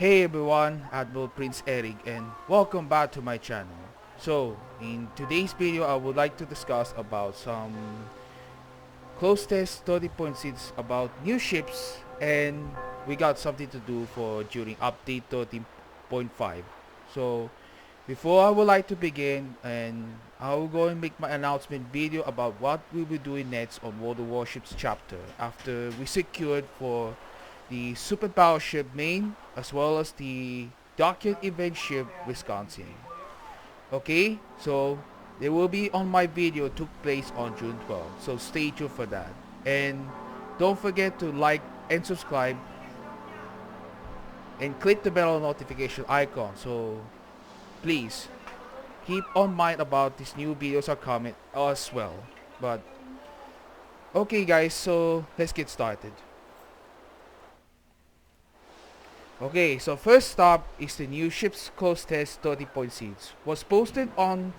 Hey everyone, Admiral Prince Eric and welcome back to my channel. So, in today's video I would like to discuss about some close test 30.6 about new ships, and we got something to do for during update 13.5. So, before I would like to begin, and I will go and make my announcement video about what we'll be doing next on World of Warships chapter after we secured for the Super Battleship Maine as well as the Dockyard Event Ship Wisconsin. Okay, so they will be on my video took place on June 12th, so stay tuned for that. And don't forget to like and subscribe and click the bell notification icon, so please keep on mind about these new videos are coming as well. But okay guys, so let's get started. Okay, so first stop is the new ship's close test 30.6. Was posted on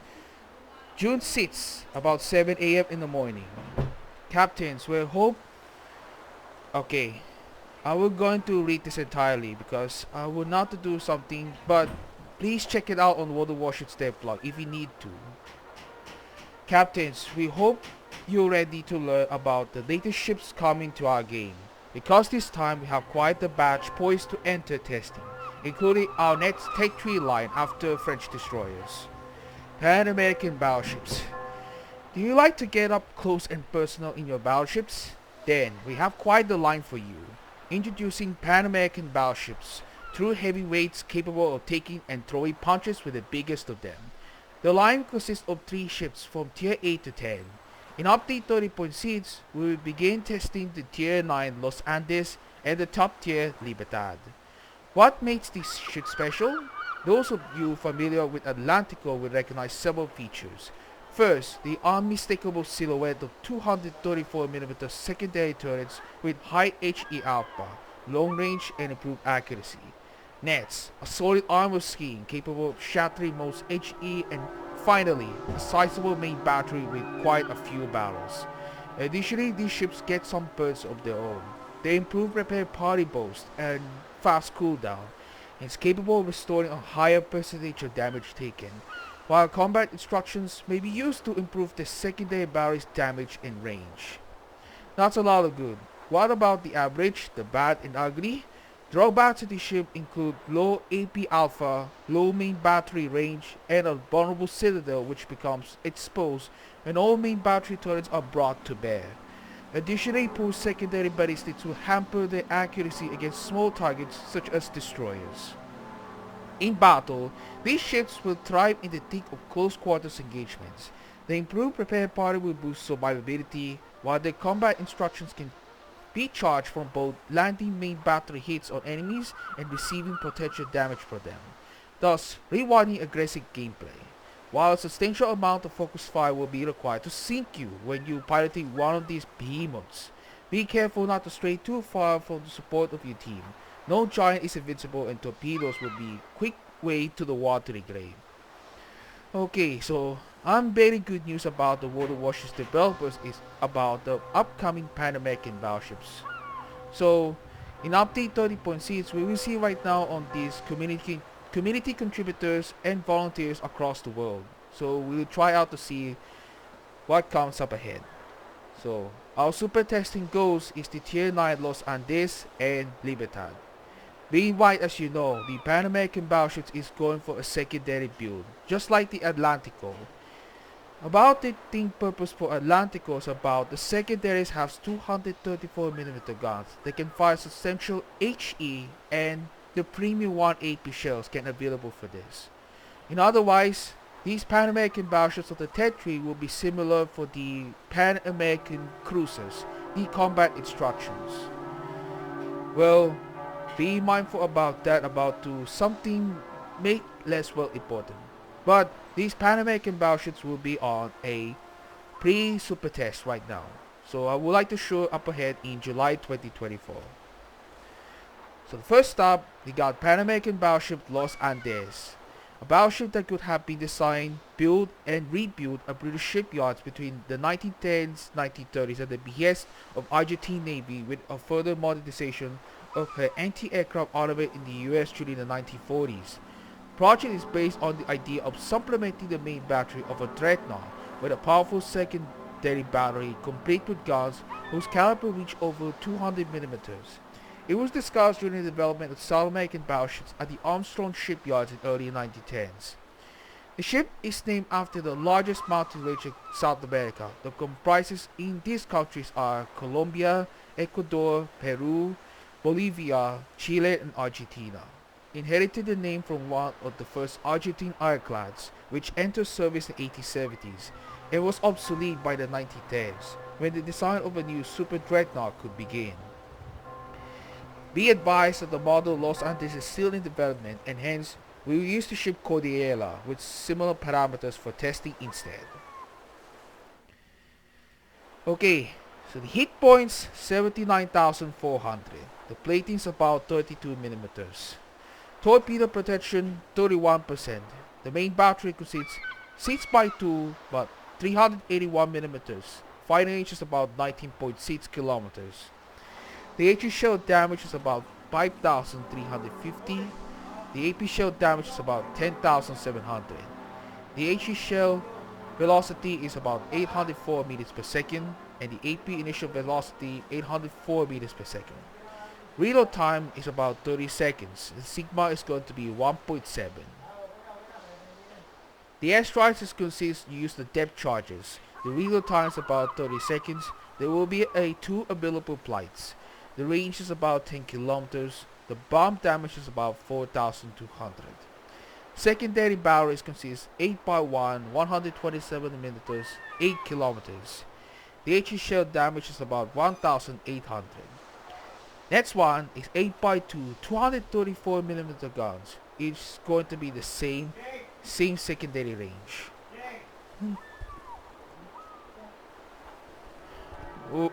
June 6th about 7 a.m. in the morning. Captains, we hope. Okay, I will going to read this entirely because I will not to do something, but please check it out on World of Warships DevBlog if you need to. Captains, we hope you're ready to learn about the latest ships coming to our game, because this time we have quite a batch poised to enter testing, including our next Tech 3 line after French destroyers. Pan American battleships. Do you like to get up close and personal in your battleships? Then we have quite the line for you. Introducing Pan American battleships, true heavyweights capable of taking and throwing punches with the biggest of them. The line consists of 3 ships from tier 8 to 10. In update 30.6, we will begin testing the tier 9 Los Andes and the top tier Libertad. What makes this ship special? Those of you familiar with Atlantico will recognize several features. First, the unmistakable silhouette of 234mm secondary turrets with high HE alpha, long range and improved accuracy. Next, a solid armor scheme capable of shattering most HE, and finally, a sizable main battery with quite a few barrels. Additionally, these ships get some perks of their own. They improve repair party boost and fast cooldown, and is capable of restoring a higher percentage of damage taken, while combat instructions may be used to improve the secondary barrel's damage and range. That's a lot of good. What about the average, the bad and ugly? Drawbacks to the ship include low AP alpha, low main battery range, and a vulnerable citadel which becomes exposed when all main battery turrets are brought to bear. Additionally, poor secondary ballistics will hamper their accuracy against small targets such as destroyers. In battle, these ships will thrive in the thick of close quarters engagements. The improved repair party will boost survivability, while their combat instructions can be charged from both landing main battery hits on enemies and receiving potential damage for them, thus rewarding aggressive gameplay. While a substantial amount of focus fire will be required to sink you when you piloting one of these behemoths, be careful not to stray too far from the support of your team. No giant is invincible, and torpedoes will be quick way to the watery grave. Okay, so very good news about the World of Warships developers is about the upcoming Pan American battleships. So, in update 30.6, we will see right now on these community contributors and volunteers across the world. So we will try out to see what comes up ahead. So our super testing goals is the tier 9 Los Andes and Libertad. Being white, as you know, the Pan American battleships is going for a secondary build, just like the Atlantico. About the thing purpose for Atlantico is about the secondaries have 234mm guns. They can fire substantial HE, and the premium 1AP shells can available for this. In otherwise, these Pan American battleships of the Tet 3 will be similar for the Pan American cruisers, the combat instructions. Well, be mindful about that, about to something make less well important. But these Pan American battleships will be on a pre-super test right now. So I would like to show up ahead in July 2024. So the first stop, we got Pan American battleship Los Andes. A battleship that could have been designed, built, and rebuilt at British shipyards between the 1910s, 1930s at the behest of Argentine Navy, with a further modernization of her anti-aircraft armament in the US during the 1940s. The project is based on the idea of supplementing the main battery of a dreadnought with a powerful secondary battery complete with guns whose caliber reached over 200 millimeters. It was discussed during the development of South American battleships at the Armstrong shipyards in early 1910s. The ship is named after the largest mountain range in South America. The comprises in these countries are Colombia, Ecuador, Peru, Bolivia, Chile, and Argentina. Inherited the name from one of the first Argentine ironclads, which entered service in the 1870s. It was obsolete by the 1910s, when the design of a new super dreadnought could begin. Be advised that the model Los Andes is still in development, and hence we will use the ship Cordillera with similar parameters for testing instead. Okay, so the hit points 79,400. The plating is about 32 millimeters. Torpedo protection 31%. The main battery consists 6x2 but 381 millimeters. Firing range is about 19.6 kilometers. The HE shell damage is about 5,350. The AP shell damage is about 10,700. The HE shell velocity is about 804 meters per second, and the AP initial velocity 804 meters per second. Reload time is about 30 seconds. The sigma is going to be 1.7. The airstrikes consist use the depth charges. The reload time is about 30 seconds. There will be 2 available flights. The range is about 10 kilometers. The bomb damage is about 4,200. Secondary batteries consist 8x1, 127 millimeters, 8 kilometers. The HE shell damage is about 1,800. Next one is 8x2, 234 millimeter guns. It's going to be the same secondary range. Oh.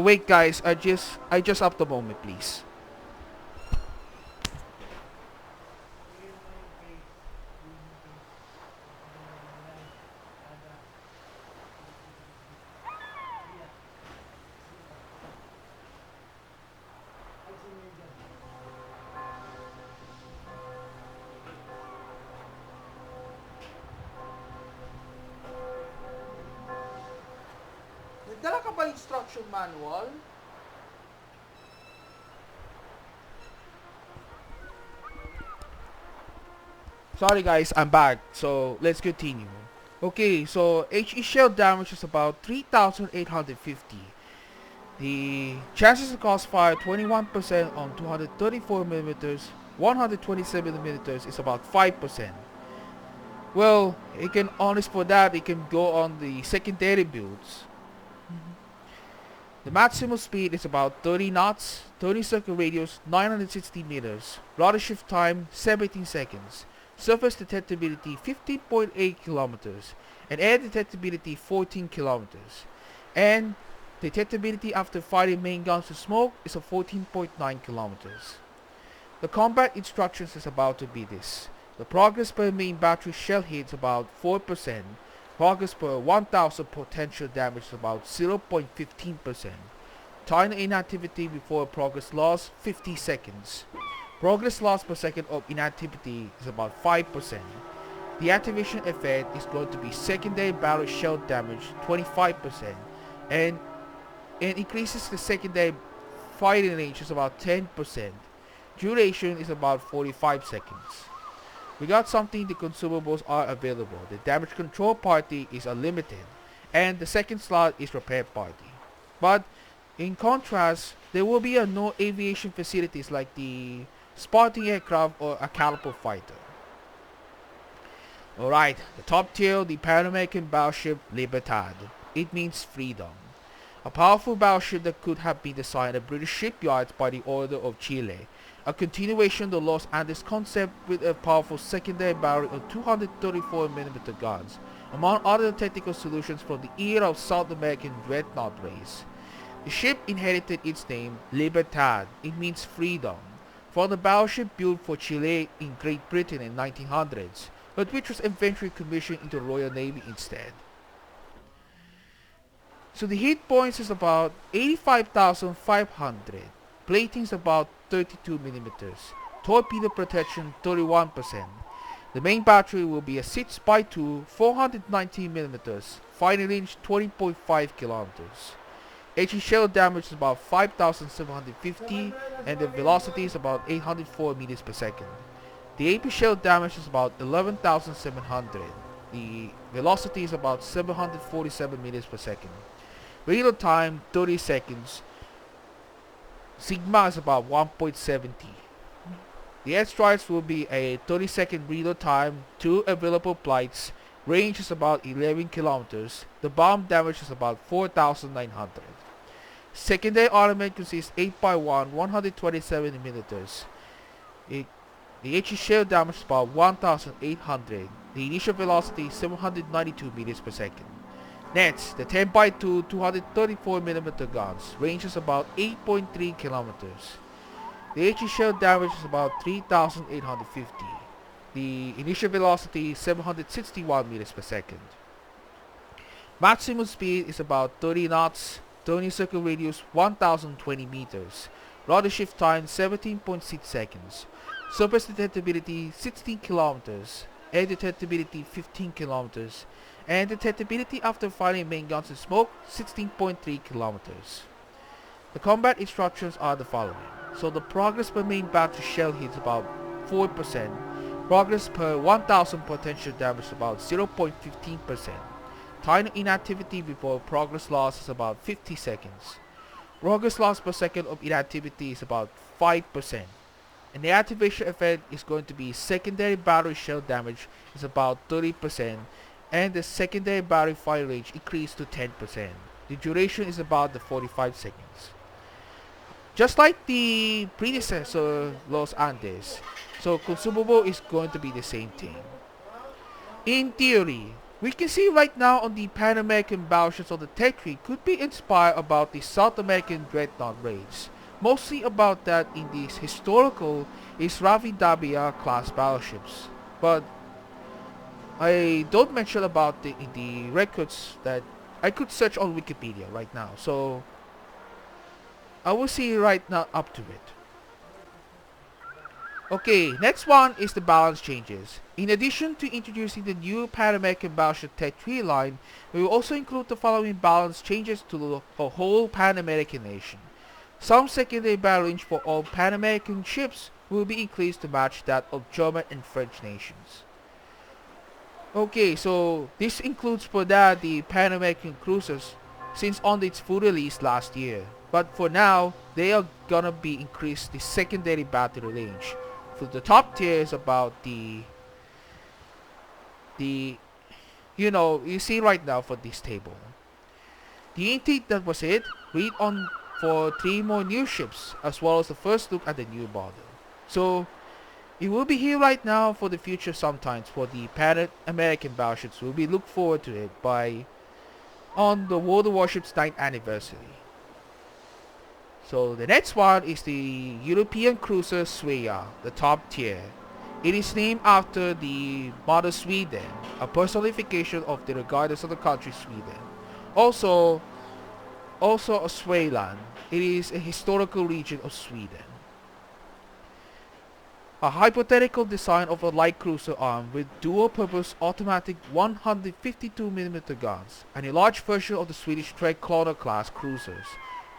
Wait guys, I just up the moment please. Nagdala ka ba instruction manual? Sorry guys, I'm back. So let's continue. Okay, so HE shell damage is about 3,850. The chances of crossfire 21% on 234 millimeters, 127 millimeters is about 5%. Well, it can honest for that, it can go on the secondary builds. The maximum speed is about 30 knots, 30 circle radius 960 meters, rudder shift time 17 seconds, surface detectability 15.8 kilometers, and air detectability 14 kilometers. And detectability after firing main guns to smoke is a 14.9 kilometers. The combat instructions is about to be this. The progress per main battery shell hit is about 4%. Progress per 1000 potential damage is about 0.15%. Time inactivity before progress loss 50 seconds. Progress loss per second of inactivity is about 5%. The activation effect is going to be secondary barrel shell damage 25% and increases the secondary firing range is about 10%. Duration is about 45 seconds. We got something, the consumables are available. The damage control party is unlimited and the second slot is repair party. But in contrast, there will be no aviation facilities like the spotting aircraft or a caliber fighter. Alright, the top tier, the Pan-American battleship Libertad. It means freedom. A powerful battleship that could have been designed at British shipyards by the order of Chile. A continuation of the Los Andes concept with a powerful secondary battery of 234mm guns, among other technical solutions from the era of South American dreadnought race. The ship inherited its name, Libertad. It means freedom, from the battleship built for Chile in Great Britain in 1900s, but which was eventually commissioned into the Royal Navy instead. So the hit points is about 85,500. Plating is about 32 millimeters. Torpedo protection 31%. The main battery will be a 6x2 490 millimeters. Firing range 20.5 kilometers. HE shell damage is about 5,750 and the velocity is about 804 meters per second. The AP shell damage is about 11,700. The velocity is about 747 meters per second. Reload time 30 seconds. Sigma is about 1.70. The airstrikes will be a 30-second reload time, 2 available flights. Range is about 11 kilometers. The bomb damage is about 4,900. Secondary armament consists 8x1 127 millimeters. The HE shell damage is about 1,800. The initial velocity is 792 meters per second. Next, the 10x2 234mm guns. Range is about 8.3 kilometers. The HE shell damage is about 3,850. The initial velocity is 761 meters per second. Maximum speed is about 30 knots. Turning circle radius 1,020 meters. Rudder shift time 17.6 seconds. Surface detectability 16 kilometers. Air detectability 15 kilometers. And detectability after firing main guns and smoke 16.3 kilometers. The combat instructions are the following. So the progress per main battery shell hit is about 4%. Progress per 1000 potential damage is about 0.15%. Time inactivity before progress loss is about 50 seconds. Progress loss per second of inactivity is about 5%. And the activation effect is going to be secondary battery shell damage is about 30%. And the secondary battery fire range increased to 10%. The duration is about the 45 seconds. Just like the predecessor Los Andes, so consumable is going to be the same thing. In theory, we can see right now on the Pan American battleships of the Tech Tree could be inspired about the South American dreadnought raids. Mostly about that in the historical is Ravidabia class battleships. But I don't mention about in the records that I could search on Wikipedia right now. So I will see right now up to it. Okay, next one is the balance changes. In addition to introducing the new Pan American Battleship Tech 3 line, we will also include the following balance changes to the whole Pan American nation. Some secondary battle range for all Pan American ships will be increased to match that of German and French nations. Okay, so this includes for that the Pan American cruisers since on its full release last year. But for now, they are gonna be increased the secondary battle range. So the top tier is about you see right now for this table. The intake that was it. Read on for 3 more new ships as well as the first look at the new model. So it will be here right now for the future sometimes for the Pan American battleships. We'll be look forward to it on the World of Warships 9th anniversary. So the next one is the European cruiser Svea, the top tier. It is named after the mother Sweden, a personification of the regardless of the country Sweden. Also a Svealand. It is a historical region of Sweden. A hypothetical design of a light cruiser armed with dual-purpose automatic 152mm guns and a large version of the Swedish Trädklarna class cruisers.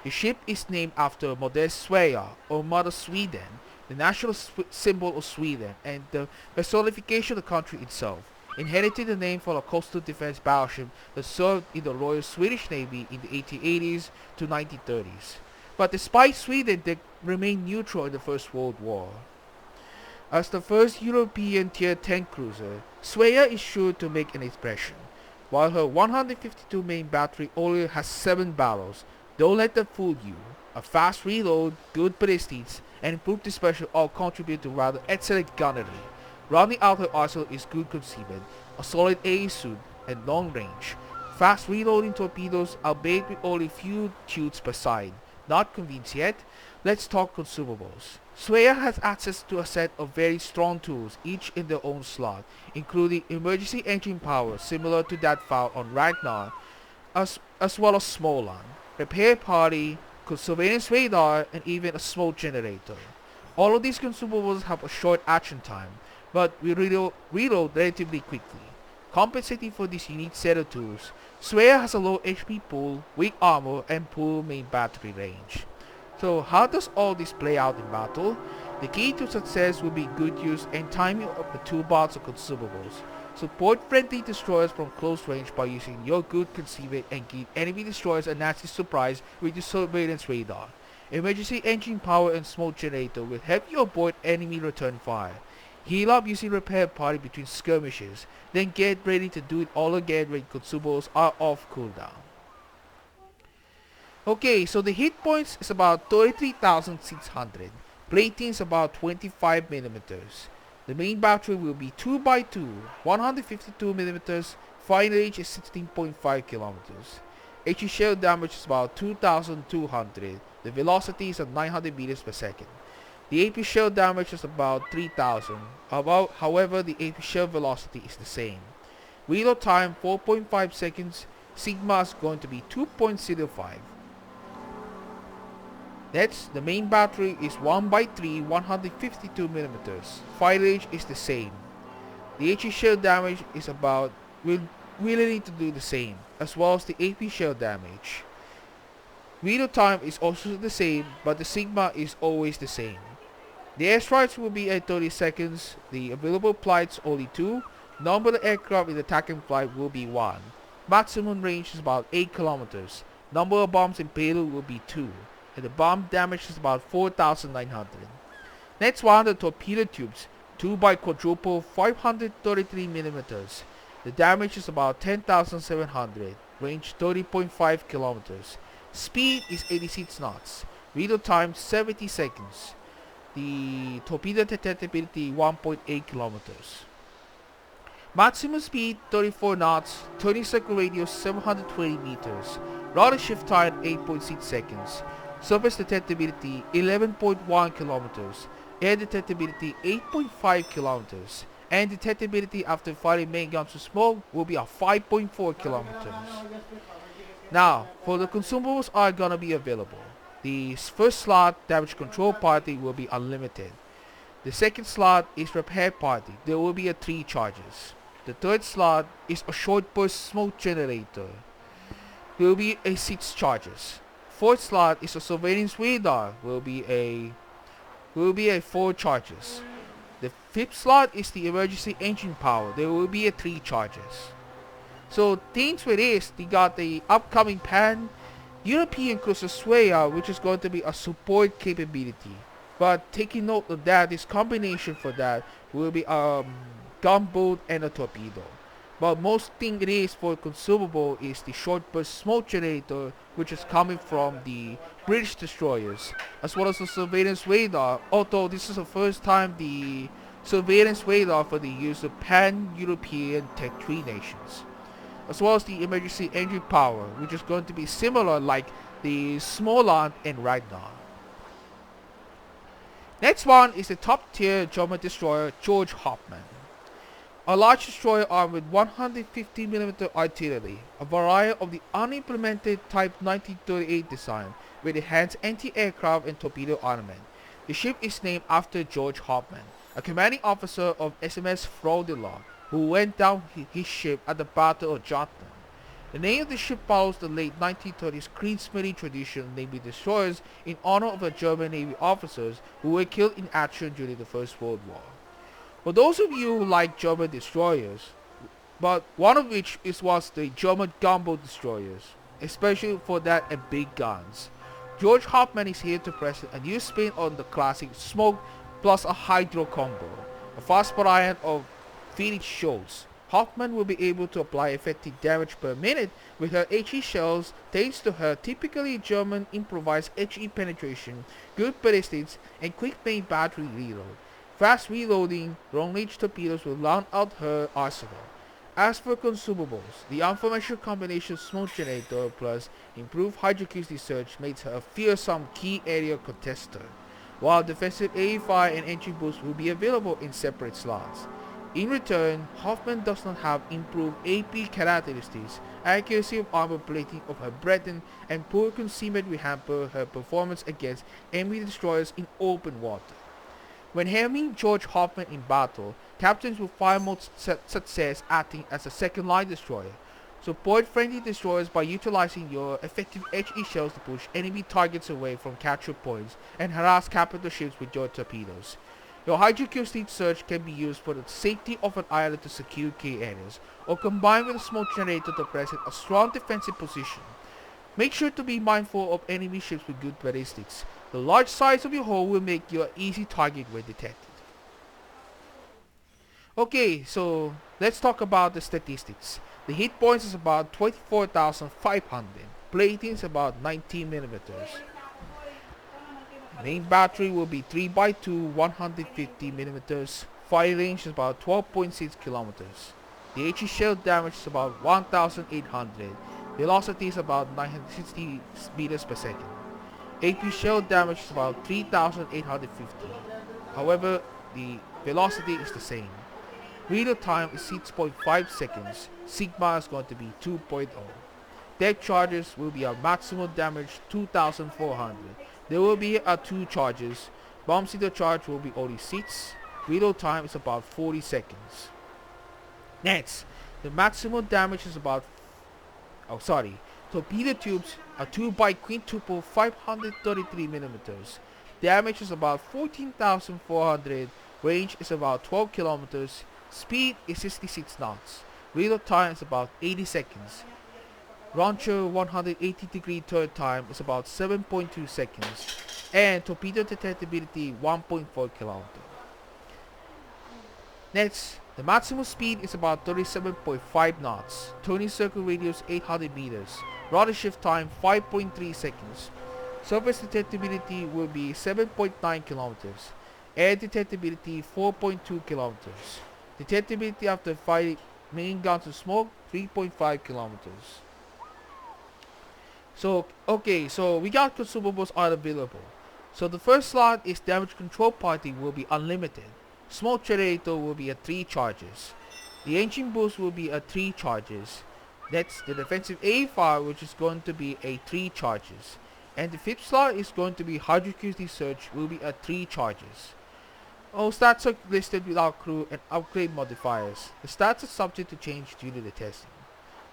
The ship is named after Moder Svea, or Mother Sweden, the national symbol of Sweden and the personification of the country itself, inheriting the name from a coastal defense battleship that served in the Royal Swedish Navy in the 1880s to 1930s. But despite Sweden, they remained neutral in the First World War. As the first European Tier 10 cruiser, Svea is sure to make an impression. While her 152 main battery only has 7 barrels, don't let them fool you. A fast reload, good ballistics, and improved dispersion all contribute to rather excellent gunnery. Rounding out her arsenal is good concealment, a solid AE suit, and long range. Fast reloading torpedoes, albeit with only few shoots per side. Not convinced yet? Let's talk consumables. Svea has access to a set of very strong tools, each in their own slot, including emergency engine power similar to that found on Ragnar, as as well as small land, repair party, surveillance radar, and even a smoke generator. All of these consumables have a short action time, but we reload relatively quickly. Compensating for this unique set of tools, Swear has a low HP pool, weak armor, and poor main battery range. So how does all this play out in battle? The key to success will be good use and timing of the toolbox of consumables. Support friendly destroyers from close range by using your good conceiver and give enemy destroyers a nasty surprise with your surveillance radar. Emergency engine power and smoke generator will help you avoid enemy return fire. Heal up using repair party between skirmishes, then get ready to do it all again when consumables are off cooldown. Okay, so the hit points is about 33,600. Plating is about 25mm. The main battery will be 2x2, 152mm. Fire range is 16.5 km. HE shell damage is about 2,200. The velocity is at 900 meters per second. The AP shell damage is about 3,000. However, the AP shell velocity is the same. Reload time 4.5 seconds. Sigma is going to be 2.05. Next, the main battery is 1x3, 152mm. Fire range is the same. The HE shell damage is about, will need to do the same, as well as the AP shell damage. Reload time is also the same, but the Sigma is always the same. The airstrikes will be at 30 seconds. The available flights only 2. Number of aircraft in the attacking flight will be 1. Maximum range is about 8 kilometers. Number of bombs in payload will be 2. And the bomb damage is about 4,900. Next one, the torpedo tubes, 2x quadruple 533mm. The damage is about 10,700. Range 30.5 kilometers. Speed is 86 knots. Reload time 70 seconds. The torpedo detectability 1.8 kilometers. Maximum speed 34 knots. Turning circle radius 720 meters. Rudder shift time 8.6 seconds. Surface detectability 11.1 kilometers. Air detectability 8.5 kilometers. And detectability after firing main guns with smoke will be at 5.4 kilometers. Now, for the consumables are gonna be available. The first slot, damage control party, will be unlimited. The second slot is repair party. There will be 3 charges. The third slot is a short burst smoke generator. There will be 6 charges. Fourth slot is a surveillance radar. Will be 4 charges. The fifth slot is the emergency engine power. There will be 3 charges. So things with this, they got the upcoming European cruiser Swaya, which is going to be a support capability. But taking note of that, this combination for that will be gunboat and a torpedo. But most thing it is for consumable is the short burst smoke generator, which is coming from the British destroyers, as well as the surveillance radar. Although this is the first time the surveillance radar for the use of pan-European Tech 3 nations, as well as the emergency engine power, which is going to be similar like the Smoland and Ragnar. Next one is the top tier German destroyer George Hauptmann. A large destroyer armed with 150mm artillery, a variant of the unimplemented Type 1938 design with enhanced anti-aircraft and torpedo armament. The ship is named after George Hauptmann, a commanding officer of SMS Fraudelar, who went down his ship at the Battle of Jutland. The name of the ship follows the late 1930s Kriegsmarine tradition of naming destroyers in honor of the German Navy officers who were killed in action during the First World War. For those of you who like German destroyers, but one of which was the German gunboat destroyers, especially for that and big guns, George Hauptmann is here to present a new spin on the classic smoke plus a hydro combo, a fast variant of Felix Scholz. Hauptmann will be able to apply effective damage per minute with her HE shells thanks to her typically German improvised HE penetration, good ballistics, and quick main battery reload. Fast reloading, long-range torpedoes will round out her arsenal. As for consumables, the aforementioned combination smoke generator plus improved hydroacoustic surge makes her a fearsome key area contester, while defensive AE fire and engine boost will be available in separate slots. In return, Hoffman does not have improved AP characteristics. Accuracy of armor plating of her Breton and poor concealment will hamper her performance against enemy destroyers in open water. When having George Hoffman in battle, captains will find most success acting as a second-line destroyer. Support friendly destroyers by utilizing your effective HE shells to push enemy targets away from capture points and harass capital ships with your torpedoes. Your hydroacoustic surge can be used for the safety of an island to secure key areas, or combined with a smoke generator to present a strong defensive position. Make sure to be mindful of enemy ships with good ballistics. The large size of your hull will make you an easy target when detected. Okay, so let's talk about the statistics. The hit points is about 24,500. Plating is about 19 millimeters. Main battery will be 3x2 150 millimeters. Fire range is about 12.6 kilometers. The HE shell damage is about 1,800. Velocity is about 960 meters per second. AP shell damage is about 3,850. However, the velocity is the same. Reload time is 6.5 seconds. Sigma is going to be 2.0. Deck charges will be a maximum damage 2,400. There will be 2 charges. Bomb seater charge will be only 6. Reload time is about 40 seconds. Next, the maximum damage is about torpedo tubes are 2 by quintuple 533 millimeters. Damage is about 14,400. Range is about 12 kilometers. Speed is 66 knots. Reload time is about 80 seconds. Launcher 180-degree turn time is about 7.2 seconds. And torpedo detectability 1.4 kilometers. Next, the maximum speed is about 37.5 knots. Turning circle radius 800 meters. Rudder shift time 5.3 seconds. Surface detectability will be 7.9 kilometers. Air detectability 4.2 kilometers. Detectability after firing main guns and smoke 3.5 kilometers. So we got consumables are available. So the first slot is damage control party will be unlimited. Smoke generator will be at 3 charges. The engine boost will be at 3 charges. That's the defensive A5, which is going to be a 3 charges. And the 5th slot is going to be hydroacoustic surge will be at 3 charges. All stats are listed without crew and upgrade modifiers. The stats are subject to change due to the testing.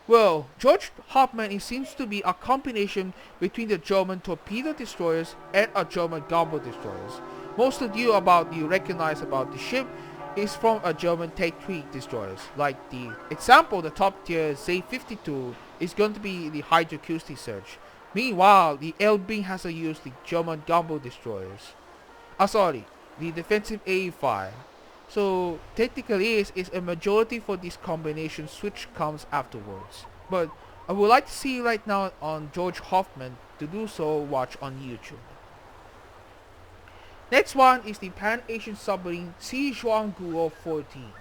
Well, George Hoffman seems to be a combination between the German torpedo destroyers and a German gunboat destroyers. Most of you recognize about the ship is from a German Type 3 destroyers. Like the example, the top tier Z-52 is going to be the hydroacoustic surge. Meanwhile, the Elbing has used the German gunboat destroyers. The defensive A5. So technically is a majority for this combination which comes afterwards. But I would like to see right now on George Hoffman. To do so, watch on YouTube. Next one is the Pan-Asian submarine Xizhuangguo 14.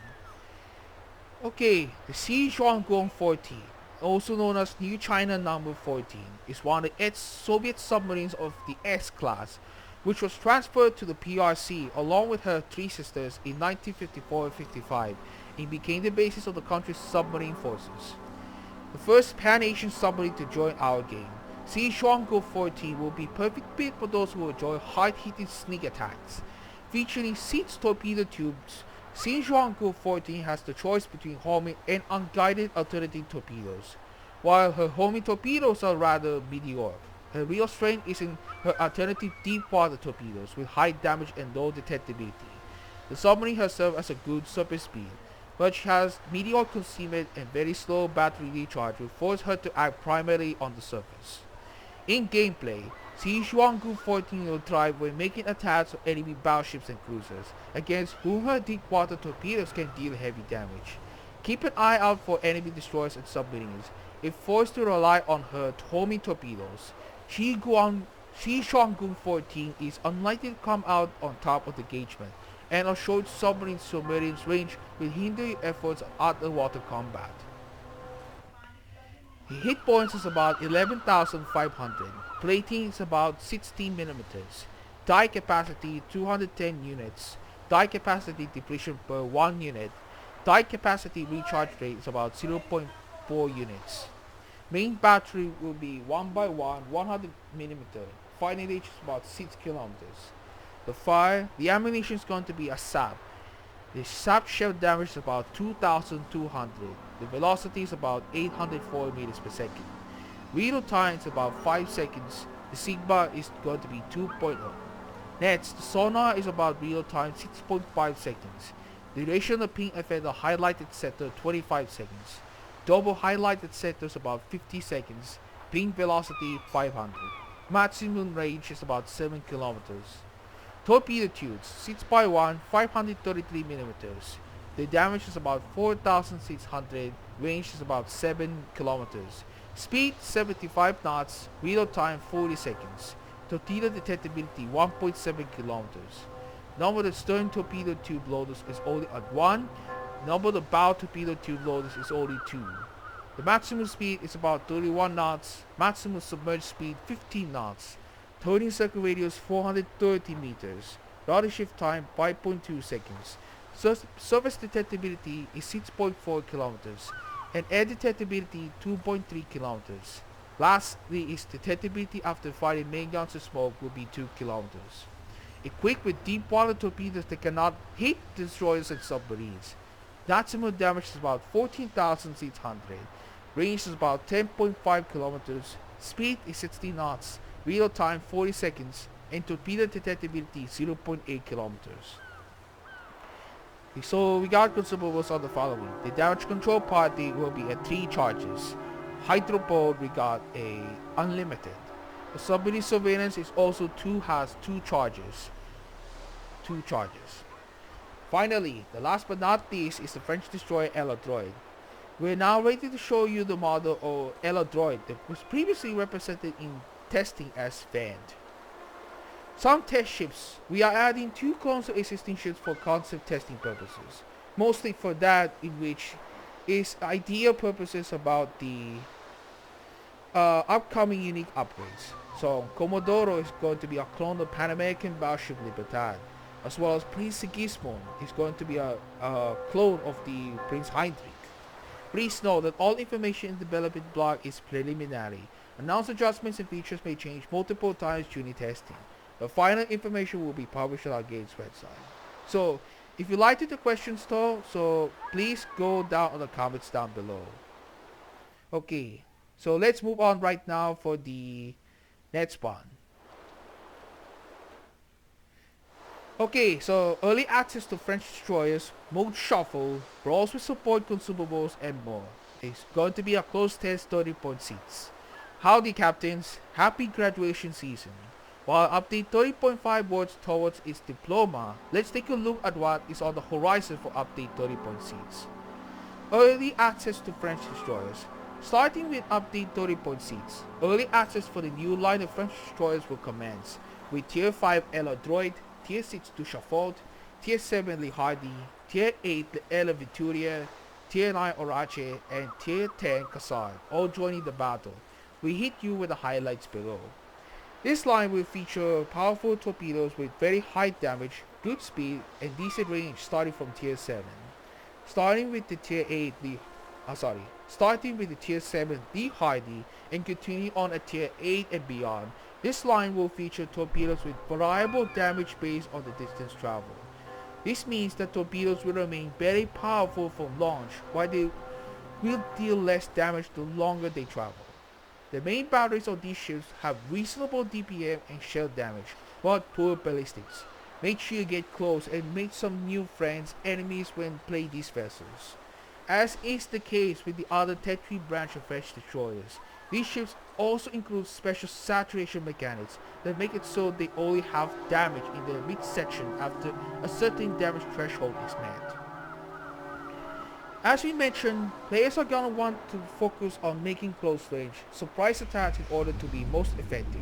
Okay, the Xizhuangguo 14, also known as New China number 14, is one of the ex-Soviet submarines of the S-class, which was transferred to the PRC along with her 3 sisters in 1954-55 and became the basis of the country's submarine forces. The first Pan-Asian submarine to join our game, Xizhuangguo 14 will be perfect fit for those who enjoy hard-hitting sneak attacks. Featuring 6 torpedo tubes, Xizhuangguo 14 has the choice between homing and unguided alternating torpedoes. While her homing torpedoes are rather mediocre, her real strength is in her alternative deep water torpedoes with high damage and low detectability. The submarine herself has a good surface speed, but she has mediocre concealment and very slow battery recharge will force her to act primarily on the surface. In gameplay, Xizhuangguo 14 will thrive when making attacks on enemy battleships and cruisers, against whom her deep water torpedoes can deal heavy damage. Keep an eye out for enemy destroyers and submarines. If forced to rely on her homing torpedoes, Xizhuangguo 14 is unlikely to come out on top of the engagement, and a short submarine's range will hinder your efforts at underwater combat. The hit points is about 11,500, plating is about 16 millimeters, die capacity 210 units, die capacity depletion per 1 unit, Die capacity recharge rate is about 0.4 units. Main battery will be 1x1 100mm. Firing range is about 6 kilometers. The ammunition is going to be a SAP. The SAP shell damage is about 2,200. The velocity is about 804 meters per second. Reload time is about 5 seconds. The sigma is going to be 2.0. Next, the sonar is about reload time 6.5 seconds. Duration of ping effect of highlighted sector 25 seconds. Double highlighted sector is about 50 seconds. Ping velocity 500. Maximum range is about 7 kilometers. Torpedo tubes 6x1 533mm. The damage is about 4,600. Range is about 7 kilometers. Speed 75 knots. Reload time 40 seconds. Torpedo detectability 1.7 kilometers. Number of the stern torpedo tube loaders is only at 1. Number of the bow torpedo tube loaders is only 2. The maximum speed is about 31 knots. Maximum submerged speed 15 knots. Turning circle radius 430 meters. Rudder shift time 5.2 seconds. Surface detectability is 6.4 kilometers. And air detectability 2.3 kilometers. Lastly is detectability after firing main guns of smoke will be 2 kilometers. Equipped with deep water torpedoes that cannot hit destroyers and submarines. Maximum damage is about 14,600. Range is about 10.5 kilometers. Speed is 60 knots. Reload time 40 seconds. And torpedo detectability 0.8 kilometers. So we got consumables on the following. The damage control party will be at 3 charges. Hydropod we got a unlimited. The submarine surveillance is also has 2 charges. 2 charges. Finally, the last but not least is the French destroyer Eladroid. We're now ready to show you the model of Eladroid that was previously represented in testing as Vand. Some test ships, we are adding 2 clones of existing ships for concept testing purposes. Mostly for that in which is ideal purposes about the upcoming unique upgrades. So Comodoro is going to be a clone of Pan American battleship Libertad, as well as Prince Sigismund is going to be a clone of the Prince Heinrich. Please note that all information in the development blog is preliminary. Announced adjustments and features may change multiple times during testing. The final information will be published on our game's website. So, if you liked the questions though, so please go down on the comments down below. Okay, so let's move on right now for the next one. Okay, so early access to French destroyers, mode shuffle, brawls with support consumables and more. It's going to be a close test 30-point seats. Howdy captains, happy graduation season. While update 30.5 works towards its diploma, let's take a look at what is on the horizon for update 30-point seats. Early access to French destroyers. Starting with update 30-point seats, early access for the new line of French destroyers will commence with Tier 5 Ella Droid, Tier 6 Duchafort, Tier 7 Le Hardy, Tier 8 Le Ella Vittoria, Tier 9 Orache, and Tier 10 Cassard, all joining the battle. We hit you with the highlights below. This line will feature powerful torpedoes with very high damage, good speed, and decent range starting from Tier 7. Starting with the Tier 7 Le Hardy and continuing on at Tier 8 and beyond, this line will feature torpedoes with variable damage based on the distance traveled. This means that torpedoes will remain very powerful from launch, while they will deal less damage the longer they travel. The main batteries of these ships have reasonable DPM and shell damage, but poor ballistics. Make sure you get close and make some new friends, enemies when play these vessels. As is the case with the other Tech 3 branch of French destroyers, these ships also include special saturation mechanics that make it so they only have damage in their midsection after a certain damage threshold is met. As we mentioned, players are gonna want to focus on making close range, surprise attacks in order to be most effective.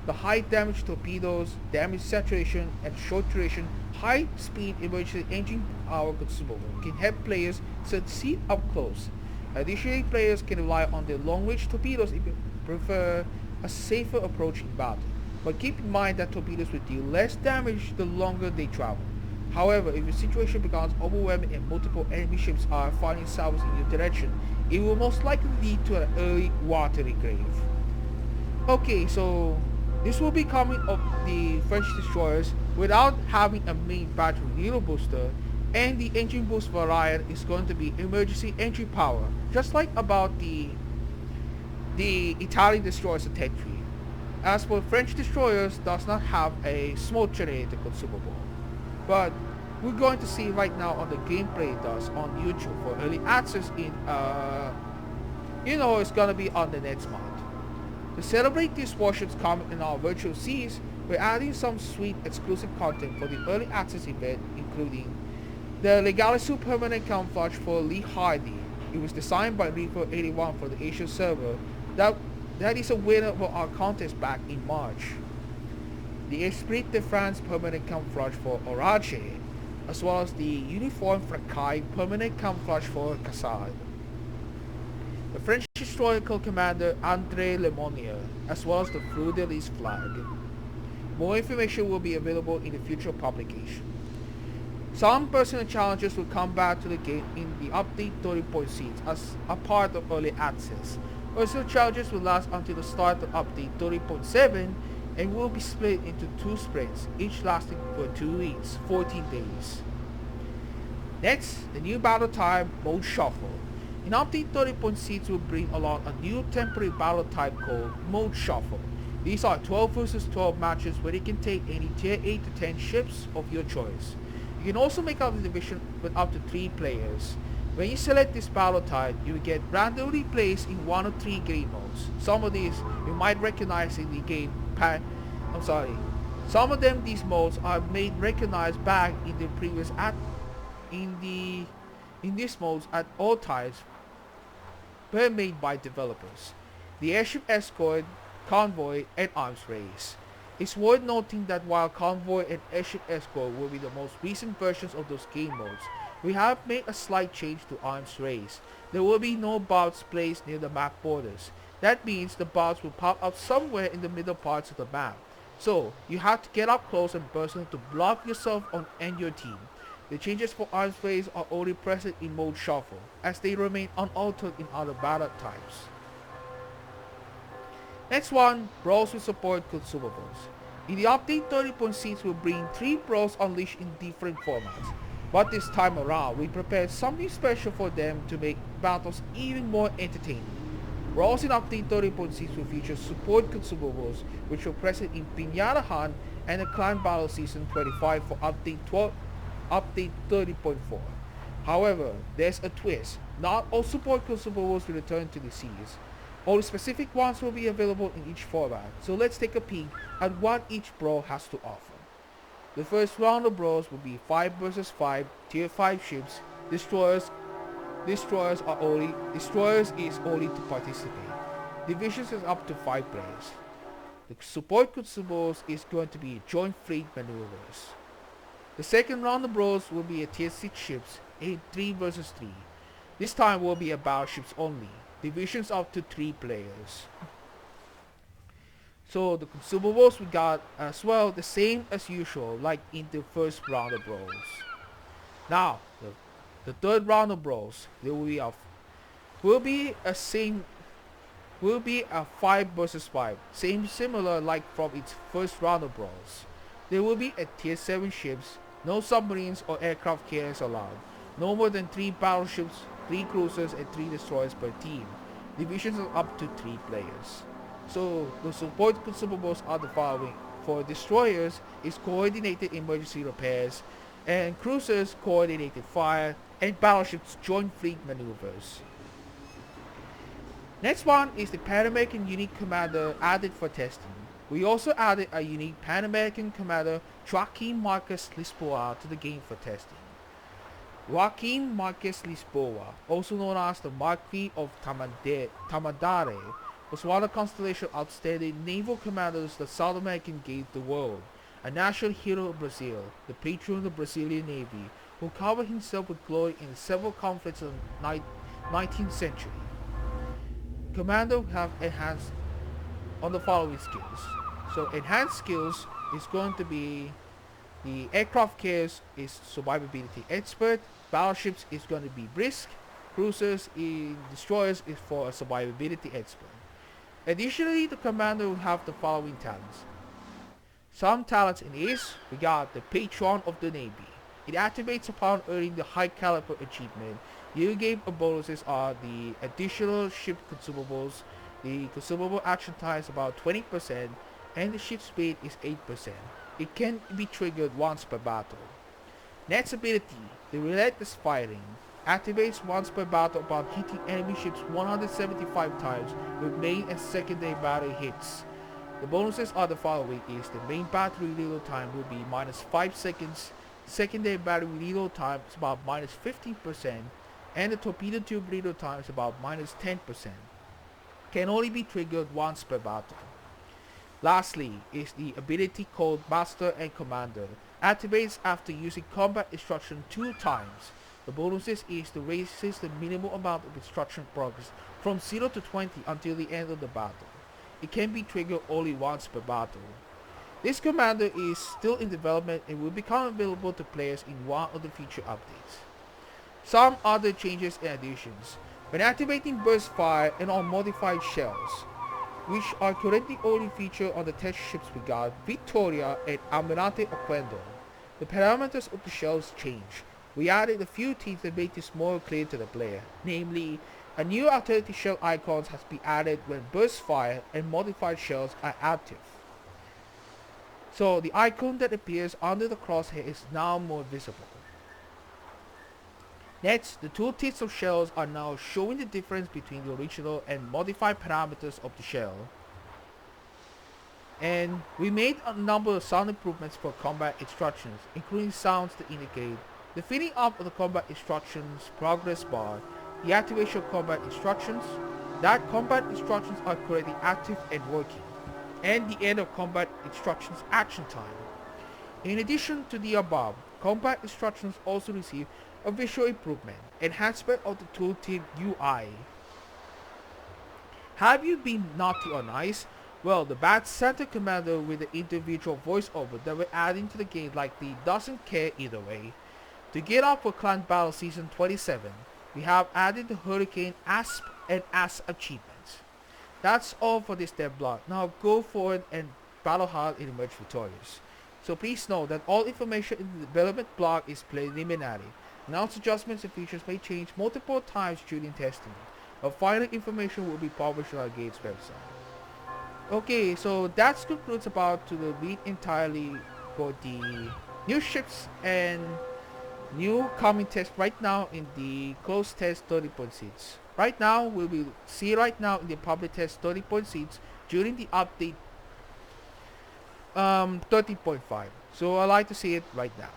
The high damage torpedoes, damage saturation, and short duration, high speed emergency engine power consumable can help players succeed up close. Additionally, players can rely on their long range torpedoes if they prefer a safer approach in battle. But keep in mind that torpedoes will deal less damage the longer they travel. However, if the situation becomes overwhelming and multiple enemy ships are firing salvos in your direction, it will most likely lead to an early watery grave. Okay, so this will be coming of the French destroyers without having a main battery reload booster, and the engine boost variant is going to be emergency entry power, just like about the Italian destroyers at Tech 3. As for French destroyers, does not have a smoke generator consumable, but we're going to see right now on the gameplay it does on YouTube for early access in it's gonna be on the next month. To celebrate these warships coming in our virtual seas, we're adding some sweet exclusive content for the early access event, including the Legalisu permanent camouflage for Lee Hardy. It was designed by Reaper81 for the Asia server. That is a winner for our contest back in March. The Esprit de France permanent camouflage for Orage, as well as the Uniform Fracaille permanent camouflage for Cassade. The French destroyer commander André Lemonnier, as well as the Fleur de Lis flag. More information will be available in the future publication. Some personal challenges will come back to the game in the update 30.6 as a part of early access. Personal challenges will last until the start of update 30.7 and will be split into 2 sprints, each lasting for 2 weeks, 14 days. Next, the new battle type mode shuffle. In update 30.6 will bring along a new temporary battle type called mode shuffle. These are 12 versus 12 matches where you can take any tier 8 to 10 ships of your choice. You can also make out the division with up to 3 players. When you select this battle type, you will get randomly placed in 1 or 3 game modes. Some of these you might recognize in the game Some of them these modes are made recognized back in the previous in these modes at all times were made by developers. The Airship Escort, Convoy, and Arms Race. It's worth noting that while Convoy and Airship Escort will be the most recent versions of those game modes, we have made a slight change to Arms Race. There will be no bots placed near the map borders. That means the bots will pop up somewhere in the middle parts of the map. So, you have to get up close and personal to block yourself and your team. The changes for Arms Race are only present in mode Shuffle, as they remain unaltered in other battle types. Next one, Brawls will support consumables. In the update 30.6 will bring 3 Brawls Unleashed in different formats, but this time around we prepared something special for them to make battles even more entertaining. Brawls in update 30.6 will feature support consumables which were present in Piñata Hunt and the Clan Battle Season 25 for update 30.4. However, there's a twist. Not all support consumables will return to the series. Only specific ones will be available in each format, so let's take a peek at what each brawl has to offer. The first round of brawls will be 5 vs 5 tier 5 ships. Destroyers is only to participate. Divisions is up to 5 players. The support consumables is going to be joint fleet maneuvers. The second round of brawls will be a tier 6 ships, 3 vs 3. This time will be a battleships only. Divisions up to 3 players. So the consumables we got as well the same as usual like in the first round of brawls. Now the third round of brawls there will be a 5 vs 5, similar like from its first round of brawls. There will be a tier 7 ships, no submarines or aircraft carriers allowed, no more than 3 battleships, 3 cruisers and 3 destroyers per team. Divisions are up to 3 players. So the support consumables are the following. For destroyers is coordinated emergency repairs, and cruisers coordinated fire, and battleships joint fleet maneuvers. Next one is the Pan American unique commander added for testing. We also added a unique Pan American commander Joaquin Marquez Lisboa to the game for testing. Joaquin Marquez Lisboa, also known as the Marquis of Tamadare, was one of Constellation's outstanding naval commanders that South America gave the world, a national hero of Brazil, the patron of the Brazilian Navy, who covered himself with glory in several conflicts of the 19th century. Commander will have enhanced on the following skills. So enhanced skills is going to be The aircraft carriers is survivability expert. Battleships is going to be brisk. Cruisers in destroyers is for a survivability expert. Additionally, the commander will have the following talents. Some talents in this, we got the Patron of the Navy. It activates upon earning the high caliber achievement. You gain bonuses are the additional ship consumables. The consumable action time is about 20% and the ship speed is 8%. It can be triggered once per battle. Next ability, the Relentless Firing. Activates once per battle upon hitting enemy ships 175 times with main and secondary battery hits. The bonuses are the following is the main battery reload time will be minus 5 seconds, secondary battery reload time is about minus 15%, and the torpedo tube reload time is about minus 10%. Can only be triggered once per battle. Lastly is the ability called Master and Commander. Activates after using combat instruction 2 times. The bonuses is to raises the minimum amount of instruction progress from 0 to 20 until the end of the battle. It can be triggered only once per battle. This commander is still in development and will become available to players in one of the future updates. Some other changes and additions. When activating burst fire and on modified shells, which are currently only featured on the test ships we got, Victoria and Almirante Oquendo, the parameters of the shells change. We added a few things that make this more clear to the player, namely, a new alternative shell icons has been added when burst fire and modified shells are active. So the icon that appears under the crosshair is now more visible. Next, the tooltips of shells are now showing the difference between the original and modified parameters of the shell. And we made a number of sound improvements for combat instructions, including sounds that indicate the filling up of the combat instructions progress bar, the activation of combat instructions, that combat instructions are currently active and working, and the end of combat instructions action time. In addition to the above, combat instructions also receive a visual improvement, enhancement of the tooltip UI. Have you been naughty or nice? Well, the Bad Santa Commander with the individual voiceover that we're adding to the game likely doesn't care either way. To get up for Clan Battle Season 27, we have added the Hurricane ASP and AS achievements. That's all for this devblog. Now go forward and battle hard and emerge victorious. So please know that all information in the development blog is preliminary. Announced adjustments and features may change multiple times during testing. But final information will be published on our game's website. Okay, so that concludes about to the read entirely for the new ships and new coming test right now in the closed test 30.6. Right now, we will see right now in the public test 30.6 during the update 30.5. So I like to see it right now.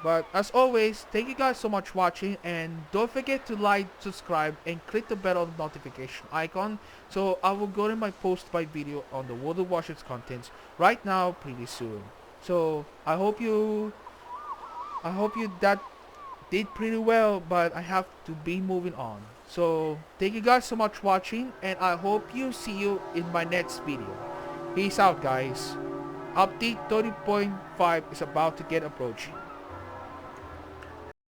But as always, thank you guys so much for watching, and don't forget to like, subscribe, and click the bell notification icon so I will go to my post my video on the World of Warships contents right now pretty soon. So I hope you that did pretty well, but I have to be moving on. So thank you guys so much for watching, and I hope you see you in my next video. Peace out guys. Update 30.5 is about to get approaching.